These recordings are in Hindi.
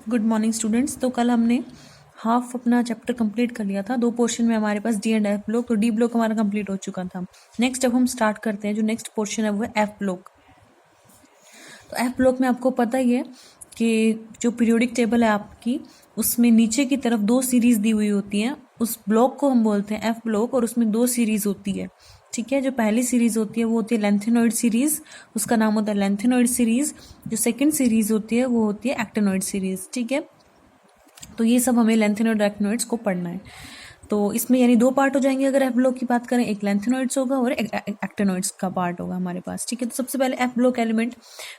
Good morning students. तो कल हमने हाफ अपना चैप्टर कंप्लीट कर लिया था। 2 पोर्शन में हमारे पास डी एंड एफ ब्लॉक, तो डी ब्लॉक हमारा कंप्लीट हो चुका था। नेक्स्ट अब हम स्टार्ट करते हैं, जो नेक्स्ट पोर्शन है वो है एफ ब्लॉक। तो एफ ब्लॉक में आपको पता ही है कि जो पीरियोडिक टेबल है आपकी, उसमें नीचे की तरफ 2 सीरीज दी हुई होती हैं। उस ब्लॉक को हम बोलते हैं एफ ब्लॉक, और उसमें 2 सीरीज होती है। ठीक है, जो पहली सीरीज होती है वो होती है लेंथेनॉइड सीरीज, उसका नाम होता है लेंथेनॉइड सीरीज। जो सेकंड सीरीज होती है वो होती है एक्टिनॉइड सीरीज। ठीक है, तो ये सब हमें लेंथेनॉइड एक्टिनॉइड्स को पढ़ना है। तो इसमें यानी 2 पार्ट हो जाएंगे अगर एफ ब्लॉक की बात करें, एक लेंथेनॉइड्स होगा और एक एक्टिनॉइड्स का पार्ट होगा हमारे पास। ठीक है, तो सबसे पहले एफ ब्लॉक एलिमेंट,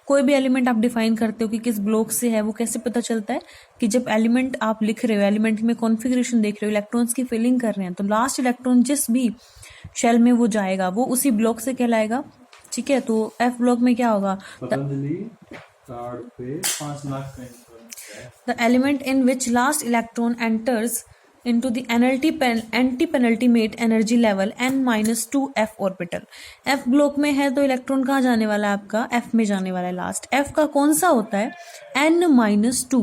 कोई भी एलिमेंट आप डिफाइन करते हो कि किस ब्लॉक से है, वो कैसे पता चलता है कि जब एलिमेंट आप लिख रहे हो, एलिमेंट में कॉन्फ़िगरेशन देख रहे हो, इलेक्ट्रॉन्स की फिलिंग कर रहे हैं, तो लास्ट इलेक्ट्रॉन जिस भी शेल में वो जाएगा वो उसी ब्लॉक से कहलाएगा। ठीक है, तो एफ ब्लॉक में क्या होगा, the element in which last electron enters into the anti-penultimate energy level n-2 f orbital। f block में है तो इलेक्ट्रॉन कहाँ जाने वाला है आपका, f में जाने वाला है लास्ट। f का कौन सा होता है, n-2।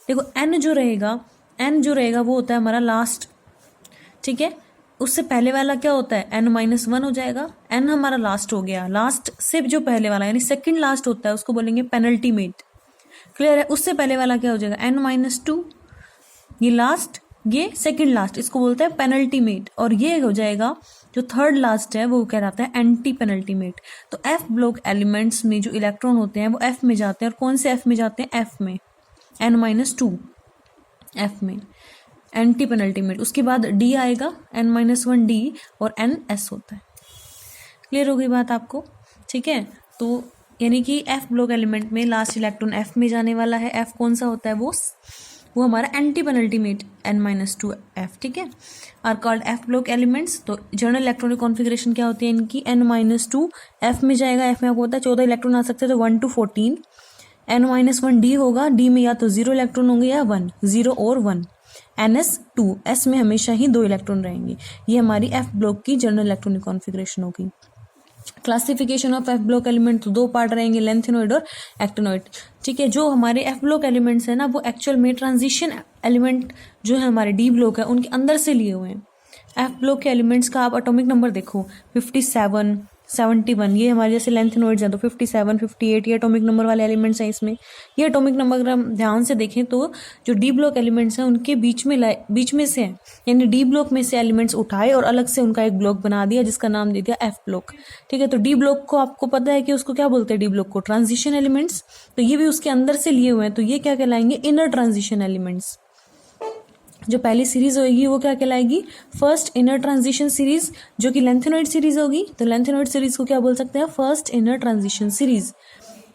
देखो n जो रहेगा वो होता है हमारा लास्ट। ठीक है, उससे पहले वाला क्या होता है, n-1 हो जाएगा। n हमारा लास्ट हो गया, लास्ट से जो पहले वाला यानी सेकंड लास्ट होता है उसको बोलेंगे पेनल्टीमेट। क्लियर है, उससे पहले वाला क्या हो जाएगा, n-2, ये लास्ट, ये सेकंड लास्ट, इसको बोलते हैं पेनल्टीमेट। और ये हो जाएगा जो थर्ड लास्ट है वो कहलाता है एंटी पेनल्टीमेट। तो एफ ब्लॉक एलिमेंट्स में जो इलेक्ट्रॉन होते हैं वो एफ में जाते हैं, और कौन से एफ में जाते हैं, एफ में, n-2 एफ में, एंटी पेनल्टीमेट। उसके बाद डी आएगा, n-1 डी, और n-s होता है। क्लियर हो गई बात आपको। ठीक है, तो यानी कि एफ ब्लॉक एलिमेंट में लास्ट इलेक्ट्रॉन एफ में जाने वाला है। एफ कौन सा होता है, वो हमारा एंटी पेनल्टीमेट n-2 एफ। ठीक है, are called f block elements. तो जनरल इलेक्ट्रॉनिक कॉन्फ़िगरेशन क्या होती है इनकी, n-2 एफ में जाएगा। एफ में आपको होता है 14 इलेक्ट्रॉन आ सकते हैं, तो 1 to 14। n-1 डी होगा, डी में या तो 0 इलेक्ट्रॉन होंगे या 1, 0 और 1। ns2 एस में हमेशा ही 2 इलेक्ट्रॉन रहेंगे। ये हमारी एफ ब्लॉक की जनरल इलेक्ट्रॉनिक कॉन्फ़िगरेशन होगी। Classification of F block element, तो 2 पार्ट रहेंगे, लेंथेनॉइड और एक्टिनॉइड। ठीक है, जो हमारे एफ ब्लॉक एलिमेंट्स है ना, वो एक्चुअल में ट्रांजिशन एलिमेंट जो है हमारे डी ब्लॉक है उनके अंदर से लिए हुए हैं। एफ ब्लॉक के एलिमेंट्स का आप एटॉमिक नंबर देखो, 57, 71, ये हमारे जैसे लेंथेनॉइड्स हैं तो 57, 58 ये एटॉमिक नंबर वाले एलिमेंट्स हैं इसमें। ये एटॉमिक नंबर अगर हम ध्यान से देखें तो जो डी ब्लॉक एलिमेंट्स हैं उनके बीच में से हैं, यानी डी ब्लॉक में से एलिमेंट्स उठाए और अलग से उनका एक ब्लॉक बना दिया जिसका नाम दे दिया एफ ब्लॉक। ठीक है, तो डी ब्लॉक को आपको पता है कि उसको क्या बोलते हैं, डी ब्लॉक को ट्रांजिशन एलिमेंट्स। तो ये भी उसके अंदर से लिए हुए हैं, तो ये क्या कहलाएंगे, इनर ट्रांजिशन एलिमेंट्स। जो पहली सीरीज होगी वो क्या कहलाएगी, फर्स्ट इनर ट्रांजिशन सीरीज, जो कि लेंथेनॉइड सीरीज होगी। तो लेंथेनॉइड सीरीज को क्या बोल सकते हैं, फर्स्ट इनर ट्रांजिशन सीरीज।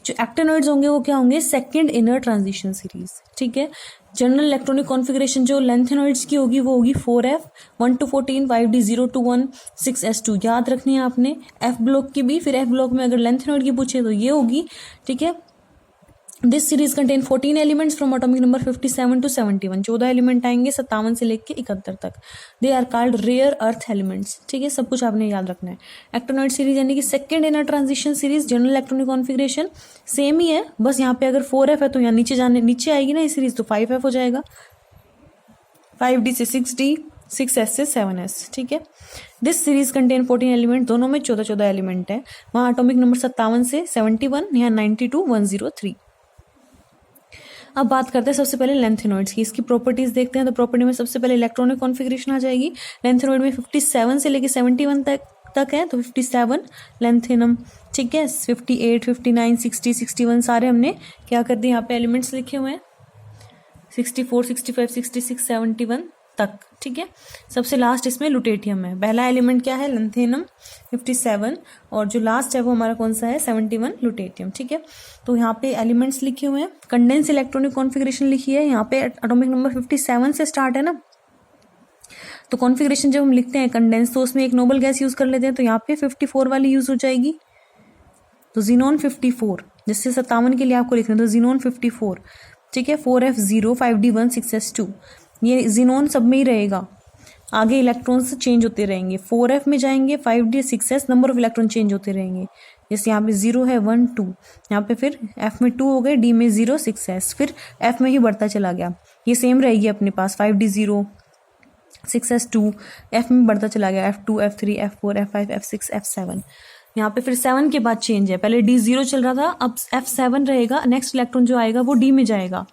जो एक्टिनॉइड्स होंगे वो क्या होंगे, सेकंड इनर ट्रांजिशन सीरीज। ठीक है, जनरल इलेक्ट्रॉनिक कॉन्फ़िगरेशन जो लेंथेनॉइड्स की होगी वो होगी 4f, 1 to 14, 5d, 0 to 1, 6s2। याद रखनी है आपने एफ ब्लॉक की भी। फिर एफ ब्लॉक में अगर लेंथेनॉइड की पूछे तो ये होगी। ठीक है, this series contain 14 elements from atomic number 57 to 71। 14 element आएंगे 57 से लेकर 71 तक। They are called rare earth elements. ठीक है, सब कुछ आपने याद रखना है। एक्टिनॉइड सीरीज यानी कि second inner transition series, general electronic configuration same ही है, बस यहाँ पे अगर 4f है तो यहाँ नीचे आएगी ना ये सीरीज, तो 5f हो जाएगा, 5d से 6d, 6s से 7s। ठीक है, दिस सीरीज कंटेन 14 एलिमेंट, दोनों में 14 एलिमेंट है। वहाँ एटॉमिक नंबर 57 से 71, यहाँ 92, 103। अब बात करते हैं सबसे पहले लेंथेनॉइड्स की, इसकी प्रॉपर्टीज देखते हैं। तो प्रॉपर्टी में सबसे पहले इलेक्ट्रॉनिक कॉन्फ़िगरेशन आ जाएगी। लेंथेनॉइड में 57 से लेके 71 तक है, तो 57 लेंथेनम। ठीक है, 58, 59, 60, 61 सारे हमने क्या कर दिए, यहाँ पे एलिमेंट्स लिखे हुए हैं, 64, 65, 66, 71 तक। ठीक है, सबसे लास्ट इसमें लुटेटियम है। पहला एलिमेंट क्या है, लेंथेनम 57, और जो लास्ट है वो हमारा कौन सा है, 71 लुटेटियम। ठीक है, तो यहाँ पे एलिमेंट्स लिखे हुए हैं, कंडेंस इलेक्ट्रॉनिक कॉन्फ़िगरेशन लिखी है। यहाँ पे एटॉमिक नंबर 57 से स्टार्ट है ना, तो कॉन्फ़िगरेशन जब हम लिखते हैं कंडेंस तो उसमें एक नोबल गैस यूज कर लेते हैं, तो यहाँ पे 54 वाली यूज हो जाएगी। तो जीनोन 54, जिससे 57 के लिए आपको लिखना है, तो जीनोन 54। ठीक है, 4f0, 5d1, 6s2, ये जीनोन सब में ही रहेगा। आगे इलेक्ट्रॉन्स चेंज होते रहेंगे, 4f में जाएंगे, 5d, 6s, number of electron change होते रहेंगे। जैसे यहाँ पे 0 है 1 2, यहाँ पे फिर F में 2 हो गए, D में 0 6s, फिर F में ही बढ़ता चला गया। ये सेम रहेगी अपने पास 5D 0 6s 2, F में बढ़ता चला गया F2 F3 F4 F5 F6 F7। यहाँ पे फिर 7 के बाद चेंज है, पहले D 0 चल रहा था, अब F7 रहेगा, नेक्स्ट इलेक्ट्रॉन जो आएगा वो D में जाएगा।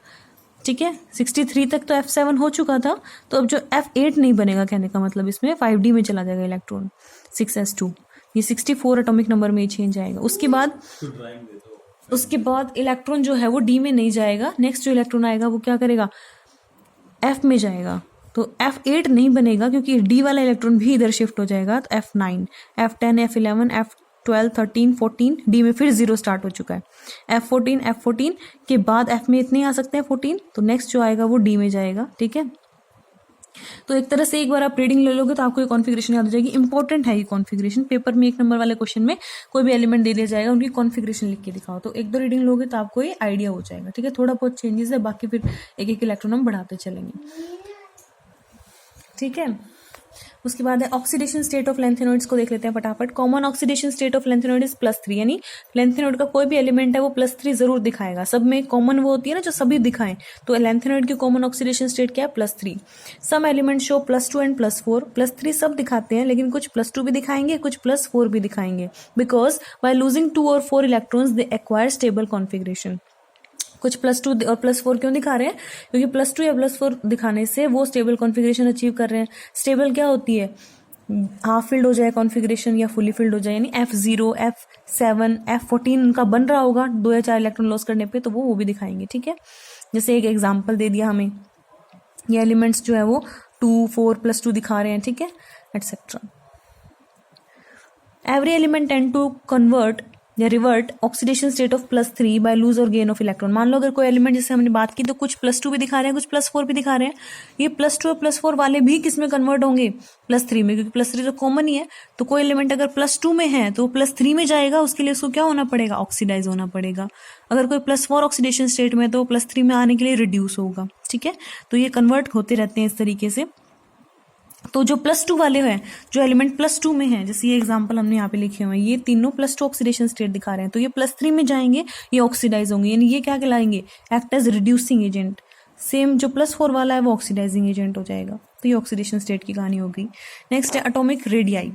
ठीक है, 63 तक तो F7 हो चुका था, तो अब जो F8 नहीं बनेगा, कहने का मतलब इसमें 5D में चला जाएगा इलेक्ट्रॉन 6s2, ये 64 एटॉमिक नंबर में ही चेंज आएगा। उसके बाद इलेक्ट्रॉन जो है वो D में नहीं जाएगा, नेक्स्ट जो इलेक्ट्रॉन आएगा वो क्या करेगा, F में जाएगा, तो F8 नहीं बनेगा क्योंकि D वाला इलेक्ट्रॉन भी इधर शिफ्ट हो जाएगा, तो F9 F10 F11 F12 13 14, D में फिर 0 स्टार्ट हो चुका है, F14 के बाद F में इतने आ सकते हैं 14, तो नेक्स्ट जो आएगा वो D में जाएगा। ठीक है, तो एक तरह से एक बार आप रीडिंग ले लोगे तो आपको ये कॉन्फ़िगरेशन याद हो जाएगी। इंपॉर्टेंट है ये कॉन्फ़िगरेशन, पेपर में 1 नंबर वाले क्वेश्चन में कोई भी एलिमेंट दे दिया जाएगा, उनकी कॉन्फ़िगरेशन लिख के दिखाओ, तो 1-2 रीडिंग लोगे तो आपको ये आइडिया हो जाएगा। ठीक है, थोड़ा बहुत चेंजेस है, बाकी फिर एक एक इलेक्ट्रॉन हम बढ़ाते चलेंगे। ठीक है, उसके बाद है ऑक्सीडेशन स्टेट ऑफ लेंथेनॉइड्स को देख लेते हैं फटाफट। Common oxidation state of lanthanoid is +3, यानी लेंथेनॉइड का कोई भी एलिमेंट है वो +3 जरूर दिखाएगा, सब में कॉमन वो होती है ना जो सभी दिखाएं, तो लेंथेनॉइड की कॉमन ऑक्सीडेशन स्टेट क्या है, +3। सम एलिमेंट शो +2 एंड +4, +3 सब दिखाते हैं लेकिन कुछ +2 भी दिखाएंगे, कुछ +4 भी दिखाएंगे, बिकॉज बाय लूजिंग 2 और 4 electrons they acquire stable configuration. कुछ +2 और +4 क्यों दिखा रहे हैं, क्योंकि +2 या +4 दिखाने से वो स्टेबल कॉन्फ़िगरेशन अचीव कर रहे हैं। स्टेबल क्या होती है, हाफ फिल्ड हो जाए कॉन्फ़िगरेशन या फुली फिल्ड हो जाए, यानी F0 F7 F14 उनका बन रहा होगा 2 या 4 इलेक्ट्रॉन लॉस करने पे, तो वो भी दिखाएंगे। ठीक है, जैसे एक एग्जाम्पल दे दिया हमें, ये एलिमेंट्स जो है वो 2 4 +2 दिखा रहे हैं। ठीक है, etcetera. Every element tend to convert या revert oxidation state of +3 by lose और गेन ऑफ इलेक्ट्रॉन। मान लो अगर कोई एलिमेंट, जैसे हमने बात की, तो कुछ +2 भी दिखा रहे हैं, कुछ +4 भी दिखा रहे हैं, ये +2 और +4 वाले भी किस में कन्वर्ट होंगे, +3 में, क्योंकि +3 तो कॉमन ही है। तो कोई एलिमेंट अगर +2 में है तो +3 में जाएगा, उसके लिए उसको क्या होना पड़ेगा, ऑक्सीडाइज होना पड़ेगा। अगर कोई +4 ऑक्सीडेशन स्टेट में, तो +3 में आने के लिए रिड्यूस होगा। ठीक है, तो ये कन्वर्ट होते रहते हैं इस तरीके से। तो जो +2 वाले हैं, जो एलिमेंट +2 में है, जैसे ये एग्जांपल हमने यहाँ पे लिखे हुए हैं, ये तीनों +2 ऑक्सीडेशन स्टेट दिखा रहे हैं, तो ये +3 में जाएंगे, ये ऑक्सीडाइज होंगे, यानी ये क्या कहलाएंगे, act as reducing agent. Same जो +4 वाला है वो ऑक्सीडाइजिंग एजेंट हो जाएगा। तो ये ऑक्सीडेशन स्टेट की कहानी हो गई। नेक्स्ट है एटॉमिक रेडियाई।